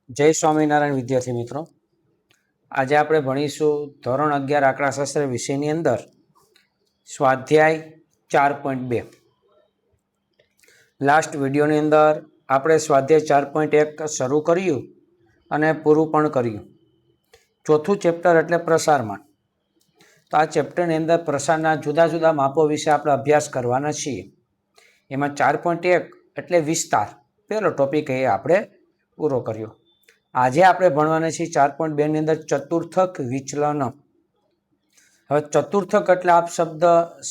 જય સ્વામિનારાયણ વિદ્યાર્થી મિત્રો, આજે આપણે ભણીશું ધોરણ 11 આંકડાશાસ્ત્ર વિષયની અંદર સ્વાધ્યાય 4.2. લાસ્ટ વિડીયોની અંદર આપણે સ્વાધ્યાય 4.1 શરૂ કર્યું અને પૂરું પણ કર્યું. ચોથું ચેપ્ટર એટલે પ્રસારમાં. તો આ ચેપ્ટરની અંદર પ્રસારના જુદા જુદા માપો વિશે આપણે અભ્યાસ કરવાના છીએ. એમાં 4.1 એટલે વિસ્તાર, પહેલો ટોપિક એ આપણે પૂરો કર્યો. આજે આપણે ભણવાના છીએ 4.2 ની અંદર ચતુર્થક વિચલન. હવે ચતુર્થક એટલે આપ શબ્દ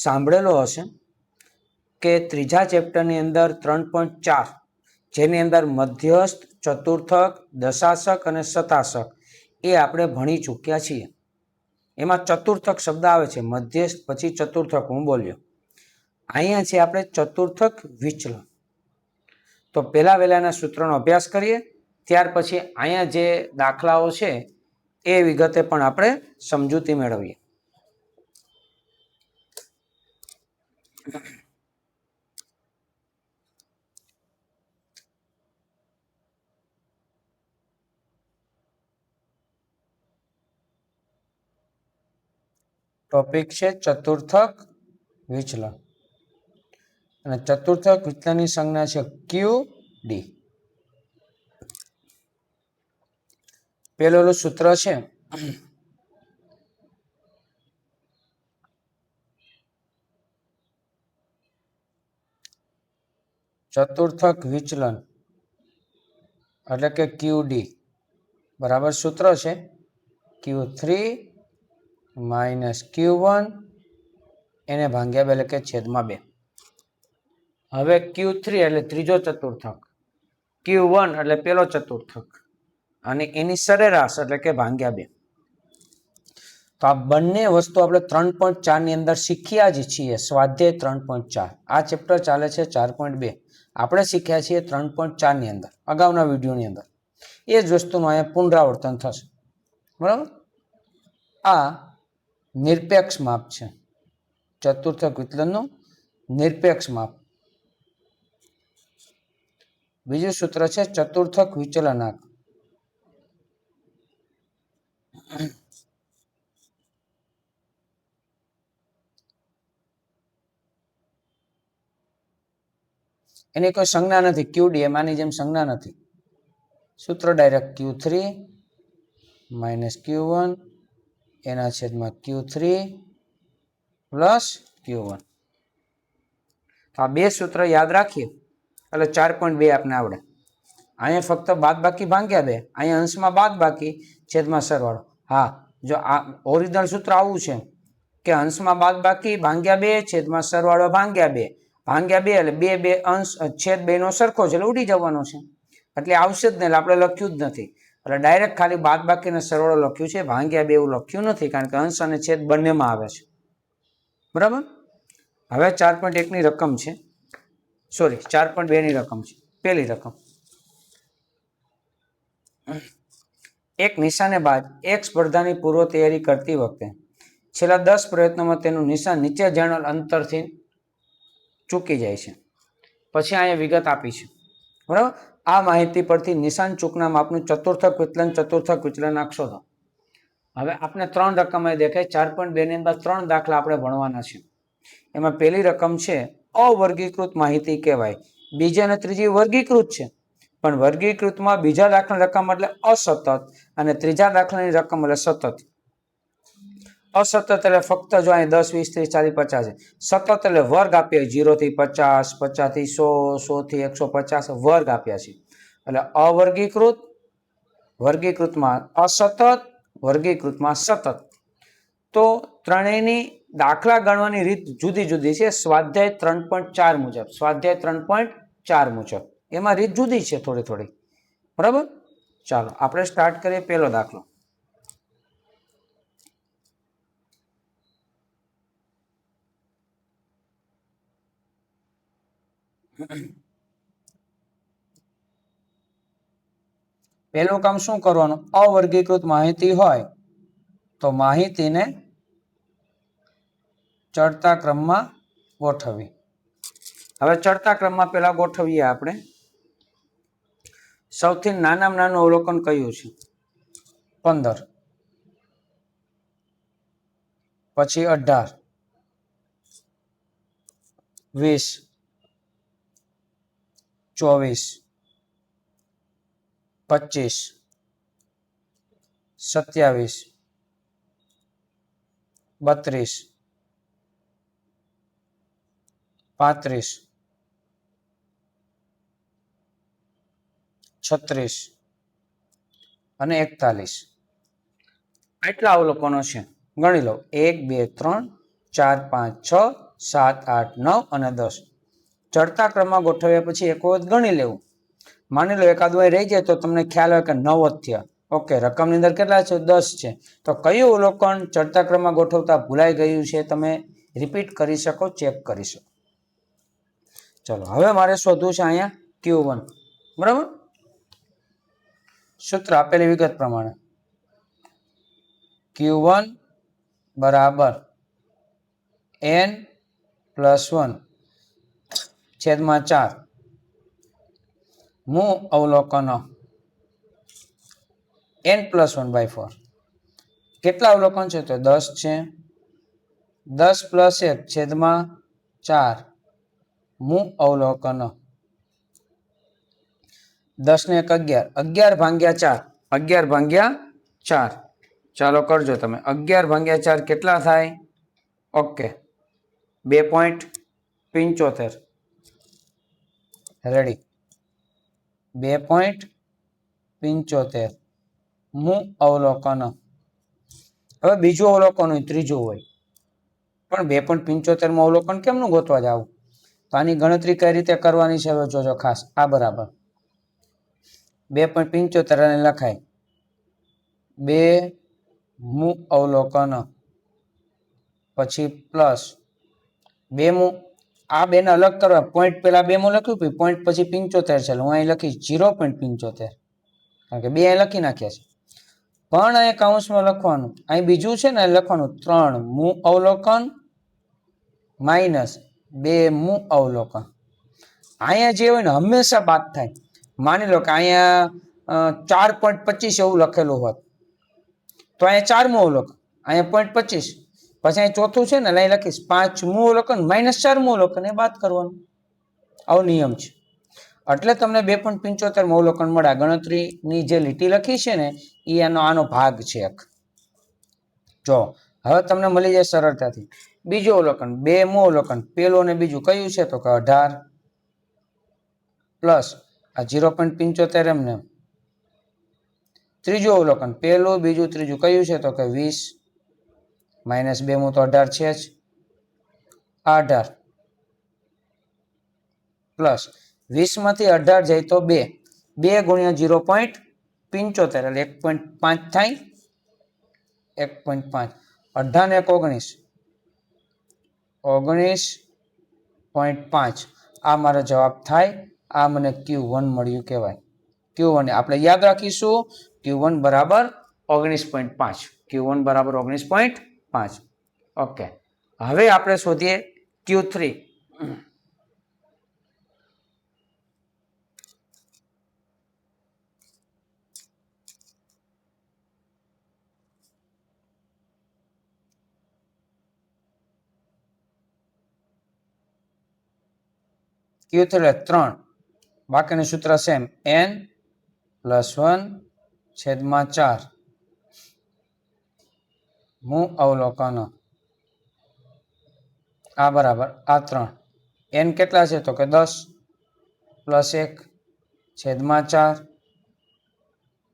સાંભળેલો હશે કે ત્રીજા ચેપ્ટરની અંદર 3.4 જેની અંદર મધ્યસ્થ, ચતુર્થક, દશાશક અને શતાશક એ આપણે ભણી ચૂક્યા છીએ. એમાં ચતુર્થક શબ્દ આવે છે, મધ્યસ્થ પછી ચતુર્થક હું બોલ્યો. અહીંયા છે આપણે ચતુર્થક વિચલન. તો પહેલા વહેલાના સૂત્રનો અભ્યાસ કરીએ, ત્યાર પછી અહીંયા જે દાખલાઓ છે એ વિગતે પણ આપણે સમજૂતી મેળવીએ. ટોપિક છે ચતુર્થક વિચલન અને ચતુર્થક વિચલનની સંજ્ઞા છે ક્યુ ડી. પેલું સૂત્ર છે ચતુર્થક વિચલન એટલે કે ક્યુ ડી બરાબર સૂત્ર છે Q3 - Q1 એને ભાગ્યા 2 એટલે કે છેદમાં 2. હવે Q3 એટલે ત્રીજો ચતુર્થક, Q1 એટલે પેલો ચતુર્થક અને એની સરેરાશ એટલે કે ભાગ્યા 2. તો આ બંને વસ્તુ આપણે 3.4 ની અંદર શીખ્યા જ છીએ. સ્વાધ્યાય 3.4 આ ચેપ્ટર ચાલે છે 4.2. આપણે શીખ્યા છીએ 3.4 ની અંદર, અગાઉના વિડીયોની અંદર. એ જ વસ્તુનું અહીંયા પુનરાવર્તન થશે. બરાબર. આ નિરપેક્ષ માપ છે, ચતુર્થક વિચલનનું નિરપેક્ષ માપ. બીજું સૂત્ર છે ચતુર્થક વિચલનાંક. એની કોઈ સંજ્ઞા નથી, ક્યુડી એમાંની જેમ સંજ્ઞા નથી. સૂત્ર ડાયરેક્ટ Q3 - Q1 એના છેદમાં Q3 પ્લસ Q1. આ બે સૂત્ર યાદ રાખીએ એટલે 4.2 આપને આવડે. અહીંયા ફક્ત બાદ બાકી ભાગ્યા 2, અહીંયા અંશમાં બાદ બાકી છેદમાં સરવાળો. હા, જો આ ઓરિજિનલ સૂત્ર આવું છે કે અંશમાં બાદ બાકી ભાગ્યા 2 છેદમાં સરવાળો ભાગ્યા 2. ભાગ્યા 2 એટલે બે અંશ છેદ 2 નો સરખો છે એટલે ઉડી જવાનો છે, એટલે આવશે જ નહીં. એટલે આપણે લખ્યું જ નથી, એટલે ડાયરેક્ટ ખાલી બાદ બાકીને સરવાળો લખ્યું છે, ભાગ્યા 2 એવું લખ્યું નથી, કારણ કે અંશ અને છેદ બંનેમાં આવે છે. બરાબર. હવે 4.1 ની રકમ છે, સોરી 4.2 ની રકમ છે. પહેલી રકમ, એક નિશાનેબાજ એક સ્પર્ધાની પૂર્વ તૈયારી કરતી વખતે છેલ્લા 10 પ્રયત્નોમાં તેનું નિશાન નીચે જણાવેલ અંતરથી ચૂકી જાય છે. પછી અહીંયા વિગત આપી છે. બરાબર. આ માહિતી પરથી નિશાન ચૂકના માપનું ચતુર્થક વિચલનાંક શોધો. હવે આપણે 3 રકમ દેખાય. 4.2 ની અંદર 3 દાખલા આપણે ભણવાના છે. એમાં પહેલી રકમ છે અવર્ગીકૃત માહિતી કહેવાય, બીજી અને ત્રીજી વર્ગીકૃત છે, પણ વર્ગીકૃતમાં બીજા દાખલાની રકમ એટલે અસતત અને ત્રીજા દાખલાની રકમ એટલે સતત. અસતત એટલે ફક્ત જો અહીં 10, 20, 30, 40, 50 છે. સતત એટલે વર્ગ આપ્યા 0 થી 50, 50 થી 100, 100 થી 150 વર્ગ આપ્યા છે. એટલે અવર્ગીકૃત, વર્ગીકૃતમાં અસતત, વર્ગીકૃતમાં સતત. તો ત્રણેયની દાખલા ગણવાની રીત જુદી જુદી છે. સ્વાધ્યાય 3.4 મુજબ, સ્વાધ્યાય 3.4 મુજબ એમાં રીત જુદી છે થોડી થોડી. બરાબર. ચાલો આપણે સ્ટાર્ટ કરીએ. પહેલો દાખલો, પહેલું કામ શું કરવાનું? અવર્ગીકૃત માહિતી હોય તો માહિતીને ચડતા ક્રમમાં ગોઠવવી. હવે ચડતા ક્રમમાં પહેલા ગોઠવીએ આપણે. સૌથી નાનામાં નાનું અવલોકન કયું છે? 15, પછી 18, 20, 24, 25, 27, 32, 35, 36 અને 41. આટલા અવલોકનો છે. ગણી લો 1, 2, 3, 4, 5, 6, 7, 8, 9 અને 10. ચડતા ક્રમમાં ગોઠવ્યા પછી એક વખત ગણી લેવું. માની લો એકાદ વાર રહી જાય તો તમને ખ્યાલ હોય કે 9 જ થયા. ઓકે, રકમની અંદર કેટલા છે? 10 છે. તો કયું અવલોકન ચડતા ક્રમમાં ગોઠવતા ભૂલાઈ ગયું છે તમે રિપીટ કરી શકો, ચેક કરી શકો. ચલો હવે મારે શોધવું છે અહીંયા Q1. બરાબર, સૂત્ર આપેલી વિગત પ્રમાણે Q1 બરાબર n + 1 છેદમાં 4 મૂ અવલોકનો n + 1/4. કેટલા અવલોકન છે? તો 10 છે. 10 + 1 છેદમાં 4 મૂ અવલોકનો. 10 ને 1 11, 11 ભાગ્યા 4, 11 ભાગ્યા 4. ચાલો કરજો તમે. 11 ભાગ્યા 4 કેટલા થાય? ઓકે, 2.75. રેડી, 2.75 મૂ અવલોકનો. હવે બીજું અવલોકન હોય, ત્રીજું હોય, પણ 2.75 અવલોકન કેમનું ગોતવા જાવું? તો આની ગણતરી કઈ રીતે કરવાની છે હવે જોજો ખાસ. આ બરાબર 2.75 અને લખાય 2 મૂ અવલોકનો પછી પ્લસ 2 મૂ. આ બેને અલગ કરવા પોઈન્ટ પેલા 2 મૂ લખ્યું, પોઈન્ટ પછી 75 છે. હું અહીં લખીશ 0.75, કારણ કે 2 અહીં લખી નાખ્યા છે. પણ અહીં કૌંસમાં લખવાનું, અહીં બીજું છે ને લખવાનું 3 મૂ અવલોકન માઇનસ 2 મૂ અવલોકન. અહીંયા જે હોય ને હંમેશા બાદ થાય. માની લો કે અહીંયા 4.25 એવું લખેલું હોત તો અહીંયા 4 મૂ અવલોકન, અહીંયા 0.25, પછી અહીં ચોથું છે ને અહીં લખીશ 5 મૂ અવલોકન માઇનસ 4 મૂ અવલોકન, એ બાદ કરવાનું. આવો નિયમ છે. એટલે તમને 2.75 અવલોકન મળે. ગણતરીની જે લીટી લખી છે ને એ આનો ભાગ છે એક. જો હવે તમને મળી જાય સરળતાથી. બીજું અવલોકન 2 મૂ અવલોકન, પેલું અને બીજું કયું છે? તો કે 18 પ્લસ આ 0.75 એમને. ત્રીજું અવલોકન પેલું, બીજું, ત્રીજું કયું છે? તો કે 20 માઇનસ 2 મૂ તો 18 છે જ. 18 પ્લસ 20 માંથી 18 જાય તો 2, 2 ગુણ્યા 0.75 એટલે 1.5 થાય. 1.5, 18 ને 19, 19.5. આ મારો જવાબ થાય. આ મને Q1 મળ્યું કહેવાય. Q1 આપણે યાદ રાખીશું. Q1 બરાબર 19.5. Q1 બરાબર 19.5. ઓકે, હવે આપણે શોધીએ Q3. Q3 એટલે 3, બાકીનું સૂત્ર સેમ, n + 1 છેદમાં 4 મૂ અવલોકનો. આ બરાબર આ 3. n કેટલા છે? તો કે 10 + 1 છેદમાં 4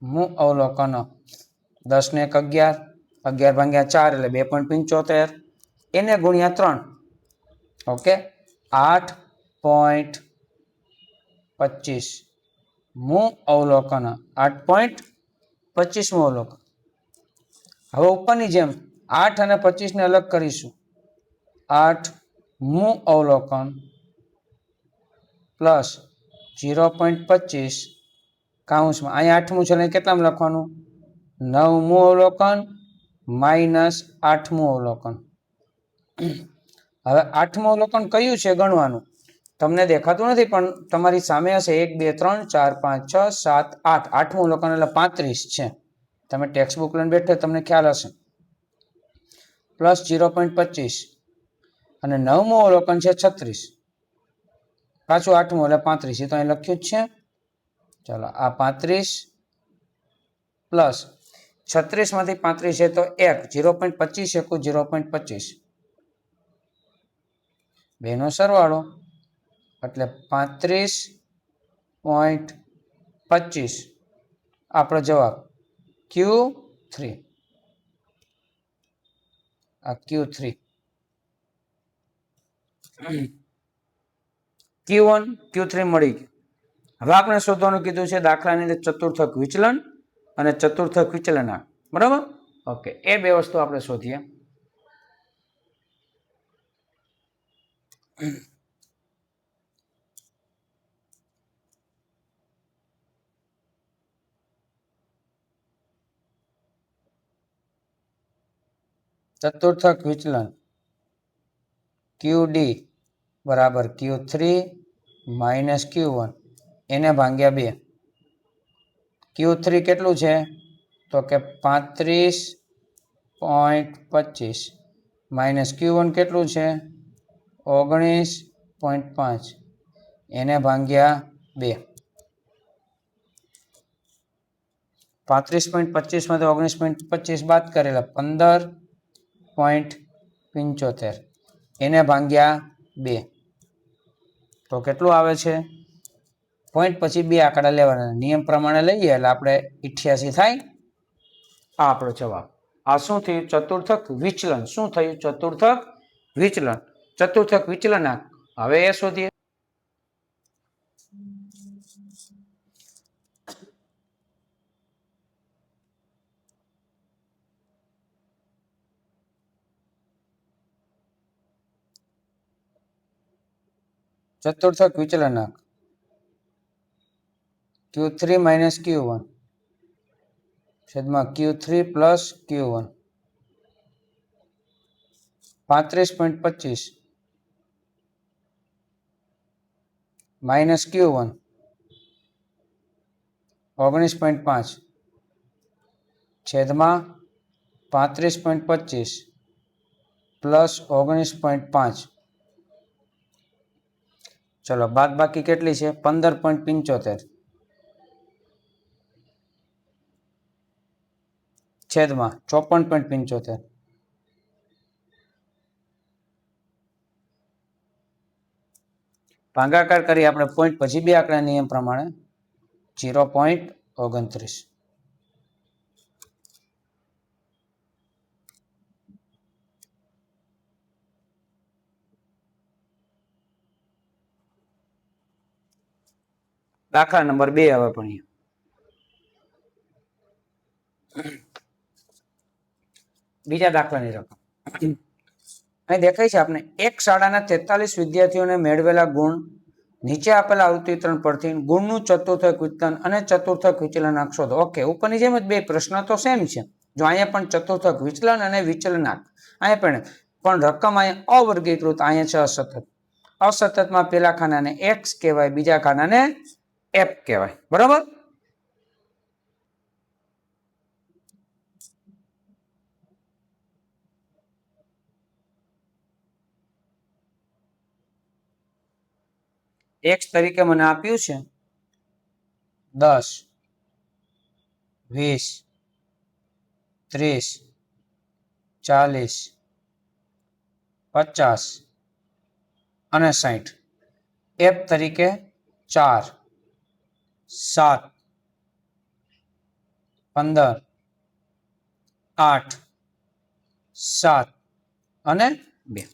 મૂ અવલોકનો. 10 ને 1 11, 11 ભાગ્યા 4 એટલે 2.75, એને ગુણ્યા 3. ઓકે, 8.25 મૂ અવલોકન. 8.25 મૂ અવલોકન. હવે ઉપરની જેમ 8 અને 25 ને અલગ કરીશું. 8 મૂ અવલોકન પ્લસ 0.25 કૌંસમાં. અહીંયા 8મું છે કેટલામાં લખવાનું? 9 મૂ અવલોકન માઇનસ 8મું અવલોકન. હવે 8મું અવલોકન કયું છે ગણવાનું? તમને દેખાતું નથી પણ તમારી સામે હશે 1 2 3 4 5 6 7 8 આઠમું અવલોકન એટલે 35 છે. તમે ટેક્સ્ટ બુક લઈને બેઠો તમને ખ્યાલ હશે. પ્લસ 0.25 અને 9મું અવલોકન છે 36, પાછું 8મું એટલે 35. એ તો અહીં લખ્યું જ છે. ચાલો આ 35 પ્લસ 36 માંથી 35 છે તો 1 0.25 એકુ 0.25 બેનો સરવાળો એટલે 35.25 આપણો જવાબ Q3. આ Q3. Q1 Q3 મળી ગયું. હવે આપણે શોધવાનું કીધું છે દાખલાની અંદર ચતુર્થક વિચલન અને ચતુર્થક વિચલનાંક. બરાબર? ઓકે, એ બે વસ્તુ આપણે શોધીએ. ચતુર્થક વિચલન QD બરાબર Q3 માઇનસ Q1 એને ભાગ્યા 2. Q3 કેટલું છે તો કે 35.25 માઇનસ Q1 કેટલું છે 19.5 એને ભાગ્યા 2. 35.25 માંથી 19.25 બાદ કરેલા 15.75 એને ભાગ્યા 2 તો કેટલું આવે છે? પોઈન્ટ પછી 2 આંકડા લેવાના, નિયમ પ્રમાણે લઈએ એટલે આપણે 88 થાય. આ આપણો જવાબ. આ શું થયું? ચતુર્થક વિચલન. શું થયું? ચતુર્થક વિચલન. ચતુર્થક વિચલનાંક. હવે એ શોધીએ. ચતુર્થક વિચલનાંક Q3 માઇનસ Q1 છેદમાં Q3 plus Q1 35.25 minus Q1 19.5 છેદમાં 35.25 પ્લસ 19.5. ચલો બાદ બાકી કેટલી છે? 15.75 છેદમાં 54.75. ભાગાકાર કરી આપણે પોઈન્ટ પછી 2 આંકડા નિયમ પ્રમાણે 0.29. દાખલા નંબર 2 હવે ભણીએ. બીજા દાખલાની રકમ અહીં દેખાય છે આપણે એક શાળાના 43 વિદ્યાર્થીઓને મેળવેલા ગુણ નીચે આપેલા આવૃત્તિ વિતરણ પરથી ગુણનું ચતુર્થક વિચલન અને ચતુર્થક વિચલનાંક શોધો. ઓકે, ઉપરની જેમ જ બે પ્રશ્ન તો સેમ છે. જો અહીંયા પણ ચતુર્થક વિચલન અને વિચલનાંક, અહીંયા પણ રકમ અહીંયા અવર્ગીકૃત, અહીંયા છે અસતત. અસતતમાં પેલા ખાનાને x કહેવાય, બીજા ખાનાને f કહેવાય. બરાબર? x તરીકે મને આપ્યું છે 10, 20, 30, 40, 50 અને 60. f તરીકે 4, 7, 15, 8, 7 અને 2.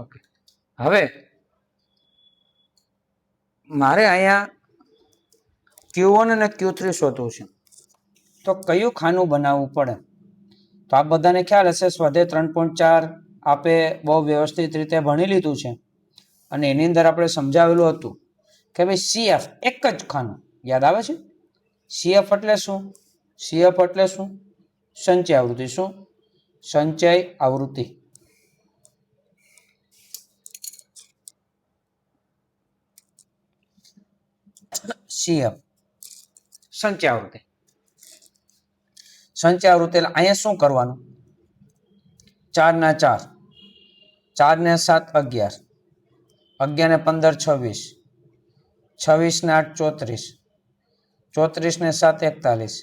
ઓકે, હવે મારે અહીંયા Q1 અને Q3 શોધવું છે. તો કયું ખાનું બનાવવું પડે? તો આ બધાને ખ્યાલ હશે, સ્વાધ્યાય 3.4 આપે બહુ વ્યવસ્થિત રીતે ભણી લીધું છે અને એની અંદર આપણે સમજાવેલું હતું કે ભાઈ CF એક જ ખાનું. યાદ આવે છે? CF એટલે શું? CF એટલે શું? સંચય આવૃત્તિ. શું? સંચય આવૃત્તિ. CF સંચયાવૃત્તિ. સંચયાવૃત્તિ એટલે અહીંયા શું કરવાનું? 4 ના 4, 4 ને 7 11, 11 ને 15 26, 26 ને 8 34, 34 ને 7 41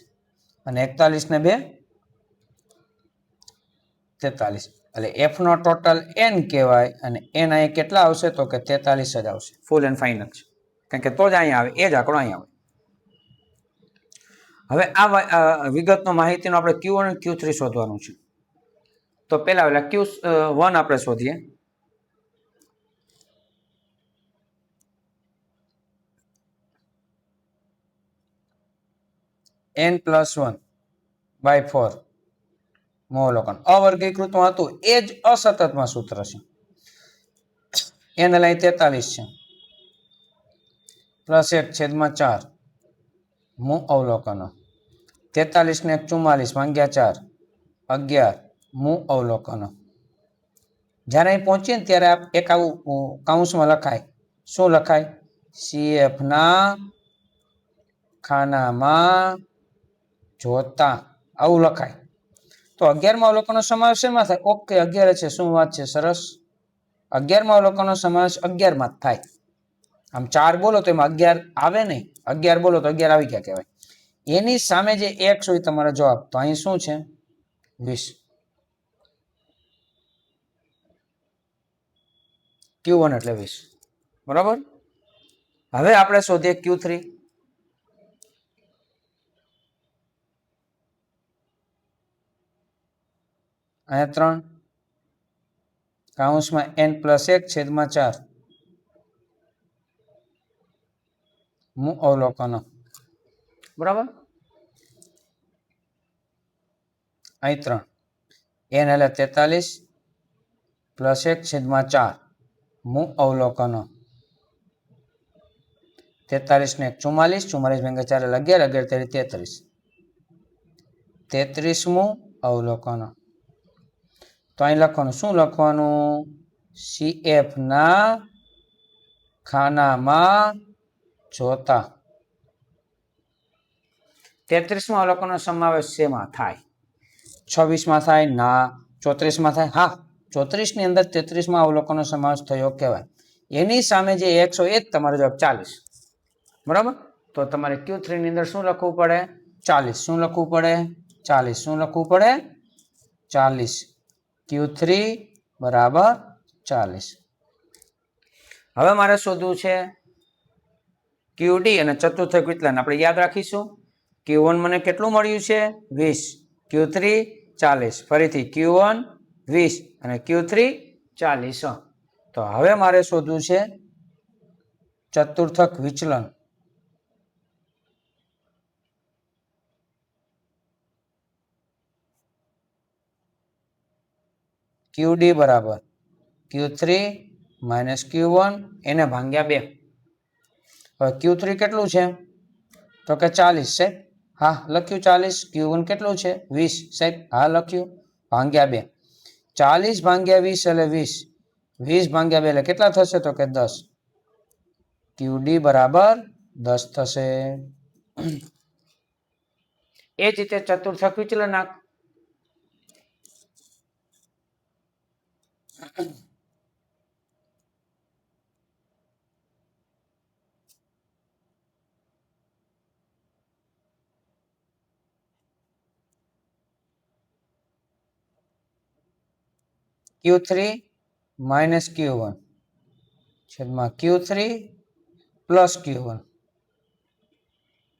અને 41 ને 2 43. એટલે F નો ટોટલ n કહેવાય અને n અહીંયા કેટલા આવશે? તો કે 43 જ આવશે. ફૂલ એન્ડ ફાઇનલ છે, કારણ કે તો જ અહીંયા આવે, એ જ આંકડો અહીંયા આવે. હવે આ વિગતનો માહિતીનો આપણે Q1 અને Q3 શોધવાનું છે. તો પહેલા Q1 આપણે શોધીએ. n+1/4 મોઅવલોકન અવર્ગીકૃતમાં હતું એ જ અસતતમાં સૂત્ર છે. n લઈ 43 છે +1/4 મૂ અવલોકનો. 43 ને 44 ભાગ્યા 4 11 મૂ અવલોકનો. જ્યારે અહીં પહોંચીએ ને ત્યારે એક આવું કૌંસમાં લખાય. શું લખાય? CF ના ખાનામાં જોતા, આવું લખાય. તો 11મા અવલોકનનો સમાવેશ શેમાં થાય? ઓકે, 11 છે. શું વાત છે, સરસ. 11મા અવલોકનનો સમાવેશ 11માં જ થાય. આમ 4 બોલો તો એમાં 11 આવે નહીં, 11 બોલો તો 11 આવી ગયા કહેવાય. એની સામે જે x હોય તમારો જવાબ, તો અહીં શું છે? 20. Q1 એટલે 20. બરાબર. હવે આપણે શોધીએ Q3. અહીંયા 3 કૌંસમાં n+1/4 મૂ અવલોકનો. બરાબર. અહીં 3 n એટલે 43 +1/4 મૂ અવલોકનો. 43 ને 44, 44 ભાગ્યા 4 એટલે 11, 11 33, 33મું અવલોકનો. તો અહીં લખવાનું, શું લખવાનું? CF ના ખાનામાં જોતા. 33મા અવલોકનનો સમાવેશ શેમાં થાય? 26માં થાય? ના. 34માં થાય? હા. 34 ની અંદર 33મા અવલોકનનો સમાવેશ થયો કહેવાય. એની સામે જે x હોય એ જ તમારો જવાબ 40. બરાબર. તો તમારે Q3 ની અંદર શું લખવું પડે? 40. શું લખવું પડે? 40. શું લખવું પડે? 40. Q3 બરાબર 40. હવે મારે શોધવું છે QD અને ચતુર્થક વિચલન. આપણે યાદ રાખીશું. Q1 મને કેટલું મળ્યું છે? 20. Q3 40. ફરીથી Q1 20 અને Q3 40. તો હવે મારે શોધવું છે ચતુર્થક વિચલન. QD બરાબર Q3 - Q1 એને ભાગ્યા 2. હવે Q3 કેટલું છે? તો કે 40 સાહેબ. હા, લખ્યું 40. Q1 કેટલું છે? 20 સાહેબ. હા, લખ્યું. ભાગ્યા 2. 40 ભાગ્યા 20 એટલે 20. 20 ભાગ્યા 2 એટલે કેટલા થશે? તો કે 10. QD બરાબર 10 થશે. એ જ રીતે ચતુર્થક વિચલનાંક. Q3 - Q1 છેદમાં Q3 પ્લસ Q1.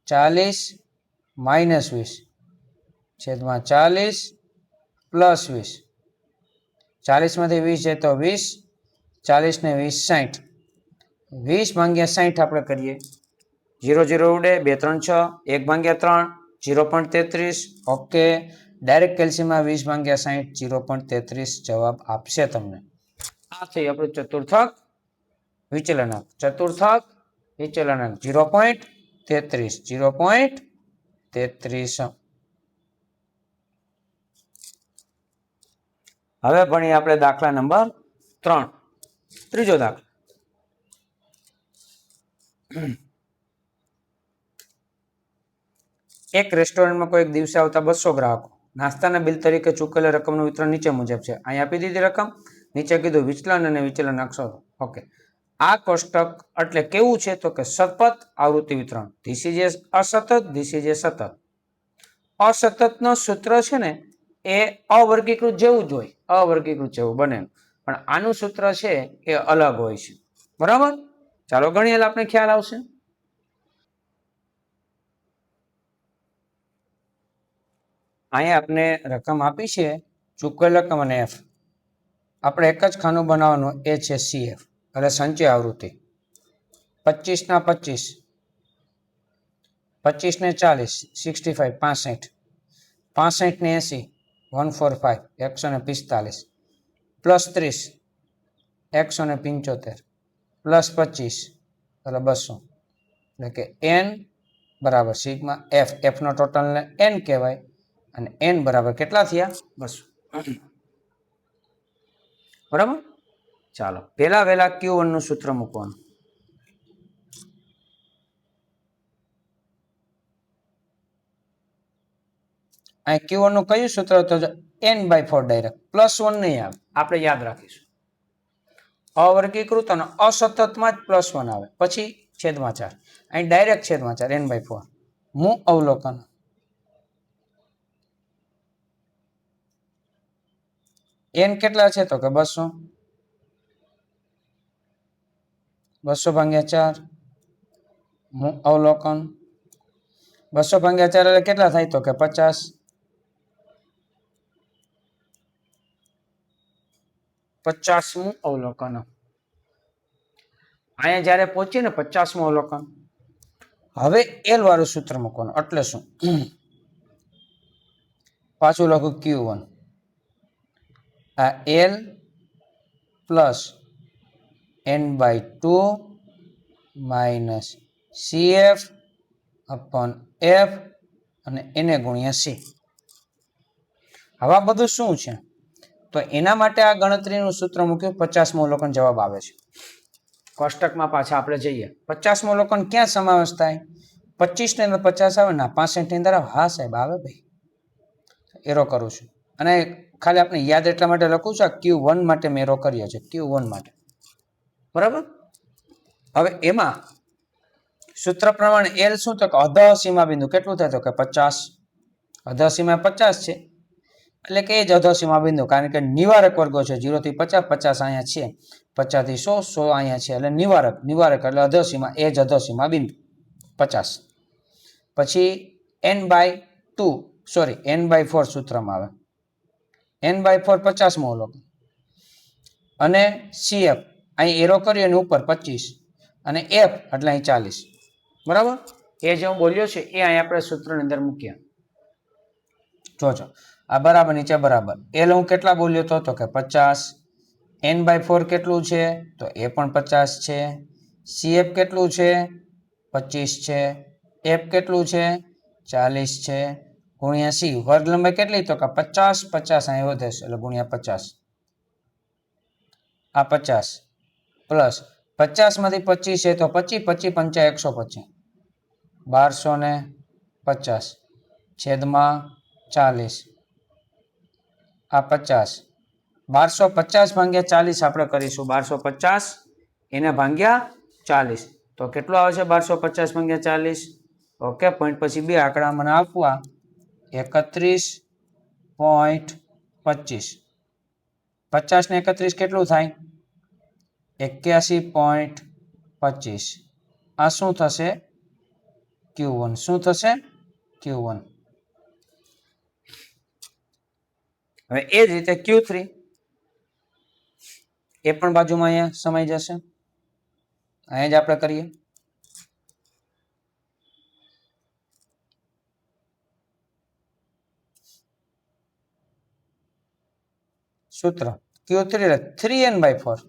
40 - 20 છેદમાં 40 પ્લસ 20. 40 માંથી 20 જાય તો 20. 40 ને 20 60. 20 ભાગ્યા 60 આપણે કરીએ. 0 0 ઉડે, 2 3 6, 1 ભાગ્યા 3 0.33. ઓકે. ડાયરેક્ટ કેલ્સીમાં 20 ભાગ્યા 60 0.33 જવાબ આપશે તમને. આ થઈ આપણું ચતુર્થક વિચલનાંક. ચતુર્થક વિચલનાંક 0.33. 0.33. હવે ભણીએ આપણે દાખલા નંબર 3. ત્રીજો દાખલો. એક રેસ્ટોરન્ટમાં કોઈ એક દિવસે આવતા 200 ગ્રાહકો નાસ્તાના બિલ તરીકે ચૂકેલા રકમનું વિતરણ નીચે મુજબ છે. અહીં આપી દીધી રકમ, નીચે કીધું વિચલન અને વિચલન અક્ષરો. ઓકે, આ કોષ્ટક એટલે કેવું છે તો કે સતત આવૃત્તિ વિતરણ. ધીસ ઇઝ અસતત, ધીસ ઇઝ સતત. અસતતનો સૂત્ર છે ને એ અવર્ગીકૃત જેવું જ હોય, અવર્ગીકૃત જેવું બને, પણ આનું સૂત્ર છે એ અલગ હોય છે. બરાબર, ચાલો ગણીએ આપણે ખ્યાલ આવશે. અહીંયા આપણે રકમ આપી છે ચૂકવેલ રકમ અને એફ. આપણે એક જ ખાનું બનાવવાનું, એ છે CF એટલે સંચય આવૃત્તિ. 25 ના 25, 25 ને 40, 65, 65 ને 80, 145, 145, પ્લસ 30, 175, પ્લસ 25 એટલે 200. એટલે કે n બરાબર સિગ્મા એફ. એફ નો ટોટલને n કહેવાય અને n બરાબર કેટલા થયા? 200. બરાબર, ચાલો પહેલા વહેલા Q1 નું સૂત્ર મૂકવાનું. અહીં Q1 નું કયું સૂત્ર હતું? n/4 ડાયરેક્ટ, +1 નહીં આવે, આપણે યાદ રાખીશું. અવર્ગીકૃત અને અસતતમાં જ +1 આવે, પછી છેદમાં 4. અહીં ડાયરેક્ટ છેદમાં 4, n/4. હું અવલોકન n કેટલા છે તો કે 200. 200 ભાગ્યા 4. હું અવલોકન 200 ભાગ્યા 4 એટલે કેટલા થાય તો કે 50. 50મું અવલોકન. અહીંયા જ્યારે પહોંચીએ ને 50મું અવલોકન, હવે L વાળું સૂત્ર મૂકવાનું. એટલે શું? પાછું લખું Q1. આ L plus n/2 minus CF upon F અને એને ગુણ્યા C. હવે આ બધું શું છે? તો એના માટે આ ગણતરીનું સૂત્ર મૂક્યું. 50મું અવલોકન જવાબ આવે છે. કોષ્ટકમાં પાછા આપણે જઈએ. 50મું અવલોકન ક્યાં સમાવેશ થાય? 25 ની અંદર 50 આવે ને 65 ની અંદર આવે? હા સાહેબ આવે ભાઈ, એરો કરું છું. અને ખાલી આપણે યાદ એટલા માટે લખું છું, આ Q1 માટે મેં એરો કર્યો છે, Q1 માટે. બરાબર, હવે એમાં સૂત્ર પ્રમાણે L શું તો કે અધઃ સીમા બિંદુ કેટલું થાય તો કે 50. અધઃ સીમા 50 છે એટલે કે એ જ અધઃ સીમા બિંદુ, કારણ કે નિવારક વર્ગો છે 0 થી 50, 50 અહીંયા છે, 50 થી 100, 100 અહીંયા છે, એટલે નિવારક એટલે અધઃ સીમા, એ જ અધઃ સીમા બિંદુ 50. પછી n/4 સૂત્રમાં આવે. n/4 50મું અવલોકન અને CF અહીં એરો કરી અને ઉપર 25 અને F એટલે અહીં 40. બરાબર, એ જે હું બોલ્યો છે એ અહીં આપણે સૂત્રની અંદર મૂક્યા. જોજો આ બરાબર નીચે બરાબર. L હું કેટલા બોલ્યો હતો તો કે 50. n/4 કેટલું છે તો એ પણ 50 છે. CF કેટલું છે? 25 છે. F કેટલું છે? 40 છે. ગુણ્યા C વર્ગ લંબાઈ કેટલી તો કે 50, 50 અહીં વધે છે એટલે ગુણ્યા 50. આ 50 પ્લસ 50 માંથી 25 છે તો 25, 25 પંચા 125, 1250 છેદમાં 40. આ 50, 1250 ભાગ્યા 40 આપણે કરીશું. 1250 એને ભાગ્યા 40 તો કેટલું આવે છે? 1250 ભાગ્યા 40. ઓકે, પોઈન્ટ પછી બે આંકડા મને આપવા. 31.25. 50 ને 31 કેટલું થાય? 81.25. આ શું થશે? Q1. શું થશે? Q1. હવે એ જ રીતે Q3 એ પણ બાજુમાં અહીંયા સમાઈ જશે. અહીંયા જ આપણે કરીએ. સૂત્ર Q3 એટલે 3n/4.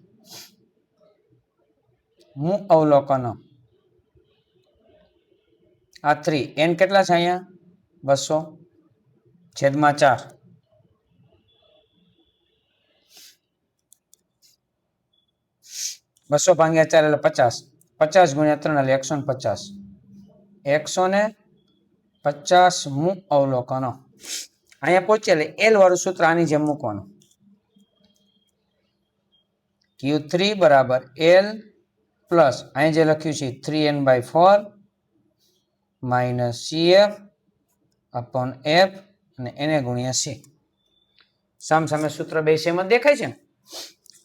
હું અવલોકન આ 3 n કેટલા છે અહીંયા? 200 છેદમાં 4. 200 ભાગ્યા 4 એટલે 50. 50 ગુણ્યા 3 એટલે 150. 150 50મું અવલોકન. અહીંયા પહોંચે એટલે એલ વાળું સૂત્ર આની જેમ મૂકવાનું. Q3 બરાબર L પ્લસ અહીં જે લખ્યું છે 3n/4 minus CF upon F અને એને ગુણ્યા C. સામે સૂત્ર બે સેમ જ દેખાય છે ને.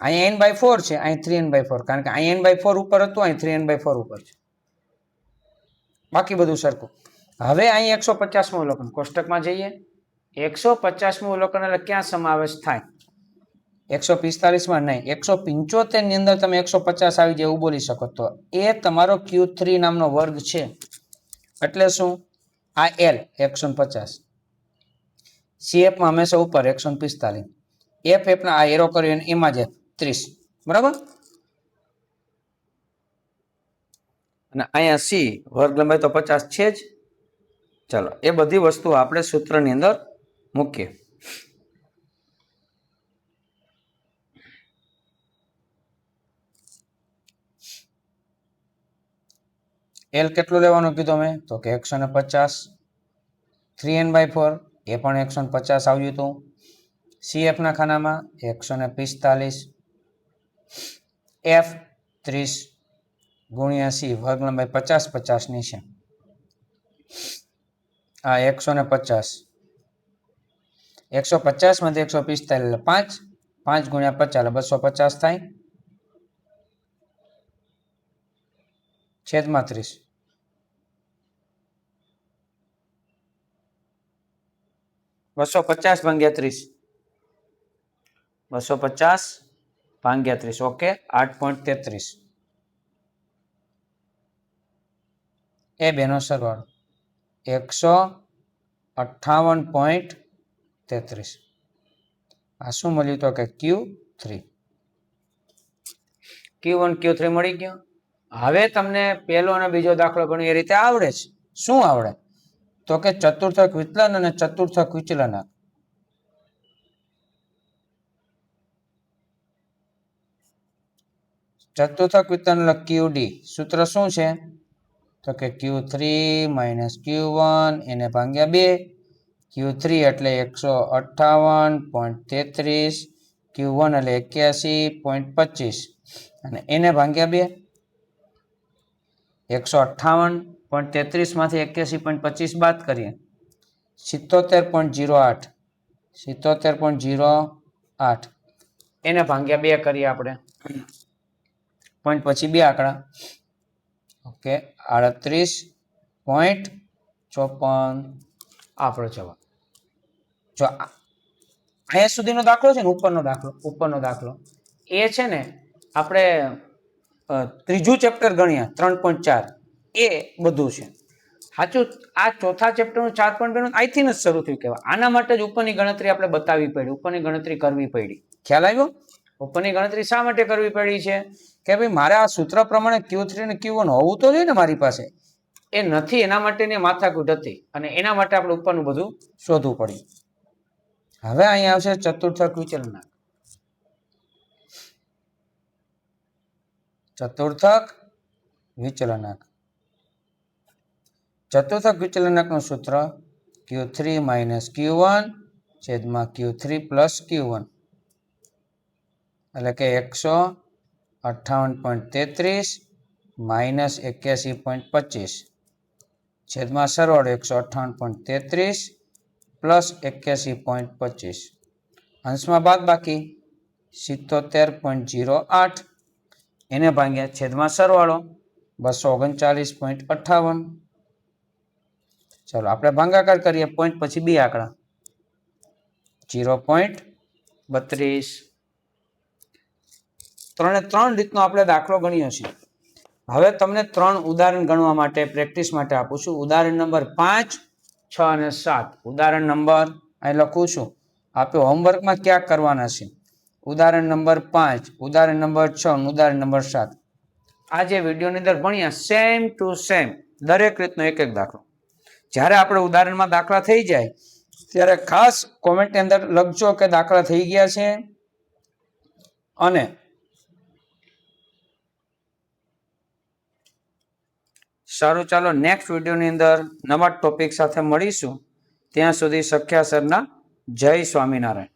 અહીંયા n/4 છે, અહીં 3n/4, કારણ કે અહીં n/4 ઉપર હતું, અહીં 3n/4 ઉપર છે. બાકી બધું સરખું. હવે અહીં 150મું અવલોકન કોષ્ટકમાં જઈએ. 150મું અવલોકન એટલે ક્યાં સમાવેશ થાય? 145માં નહીં, 175 ની અંદર તમે 150 આવી જાય એવું બોલી શકો. તો એ તમારો Q3 નામનો વર્ગ છે. એટલે શું? આ L 150, CF માં હંમેશા ઉપર 145, FF ના આ એરો કર્યો એમાં જ 30, બરાબર. અને અહીંયા C વર્ગ લંબાઈ તો 50 છે જ. ચાલો એ બધી વસ્તુ આપણે સૂત્રની અંદર મૂકીએ. L કેટલું લેવાનું કીધું મેં? તો કે 150. 3n/4 એ પણ 150 આવ્યું હતું. CF ના ખાનામાં 145, F 30 ગુણ્યા C વર્ગ લંબાઈ 50 ની છે. આ 150, 150 માંથી 145 એટલે 5, 5 ગુણ્યા 50 એટલે 250 થાય, છેદમાં 30. (250/30) 250/30. ઓકે, 8.33. એ બેનો સરવાળો 158.33. આ શું મળ્યું? તો કે Q3. Q1 Q3 મળી ગયો. હવે તમને પહેલો અને બીજો દાખલો ગણ્યો એ રીતે આવડે છે. શું આવડે? તો કે ચતુર્થક વિચલન અને ચતુર્થક વિચલનક. ચતુર્થક વિચલન એટલે QD. સૂત્ર શું છે? તો કે Q3 માઇનસ Q1 એને ભાગ્યા 2. Q3 એટલે 158.33, Q1 એટલે 81.25 અને એને ભાગ્યા 2. 158.33 માંથી 81.25 બાદ કરીએ 77.08, 77.08 એને ભાગ્યા 2 કરીએ આપણે. પોઈન્ટ પછી 2 આંકડા. ઓકે, 38.54 આપણો જવાબ. જો અહીંયા સુધીનો દાખલો છે ને, ઉપરનો દાખલો એ છે ને આપણે ત્રીજું ચેપ્ટર ગણ્યા 3.4 એ બધું છે સાચું. આ ચોથા ચેપ્ટરનું 4.2 અહીંથી જ શરૂ થયું કહેવાય. આના માટે જ ઉપરની ગણતરી આપણે બતાવવી પડી, ઉપરની ગણતરી કરવી પડી. ખ્યાલ આવ્યો? ઉપરની ગણતરી શા માટે કરવી પડી છે? કે ભાઈ મારે આ સૂત્ર પ્રમાણે Q3 અને Q1 હોવું તો જોઈએ ને મારી પાસે. એ નથી, એના માટેની માથાકૂટ હતી અને એના માટે આપણે ઉપરનું બધું શોધવું પડ્યું. હવે અહીંયા આવશે ચતુર્થક વિચલનક. ચતુર્થક વિચલનક. ચતુર્થક વિચલનકનું સૂત્ર Q3 માઇનસ Q1 છેદમાં Q3 પ્લસ Q1 એટલે કે 158.33 માઇનસ 81.25 છેદમાં સરવાળો 158.33 પ્લસ 81.25 અંશમાં બાદ બાકી 77.08 એને ભાગ્યા છેદમાં સરવાળો 239.58. ચાલો આપણે ભાગાકાર કરીએ. પોઈન્ટ પછી 2 આંકડા 0.32. 3 રીતનો આપણે દાખલો ગણ્યો છે. હવે તમને 3 ઉદાહરણ ગણવા માટે પ્રેક્ટિસ માટે આપું છું. ઉદાહરણ નંબર 5, 6 અને 7. ઉદાહરણ નંબર અહીં લખું છું, આપણે હોમવર્કમાં ક્યાં કરવાના છે. ઉદાહરણ નંબર 5, ઉદાહરણ નંબર 6, ઉદાહરણ નંબર 7. આ જે વિડીયોની અંદર ભણ્યા સેમ ટુ સેમ દરેક રીતનો એક દાખલો. જ્યારે આપણે ઉદાહરણમાં દાખલા થઈ જાય ત્યારે ખાસ કોમેન્ટની અંદર લખજો કે દાખલા થઈ ગયા છે, અને સારું, ચાલો નેક્સ્ટ વિડીયોની અંદર નવા ટોપિક સાથે મળીશું. ત્યાં સુધી સખ્યા સરના જય સ્વામિનારાયણ.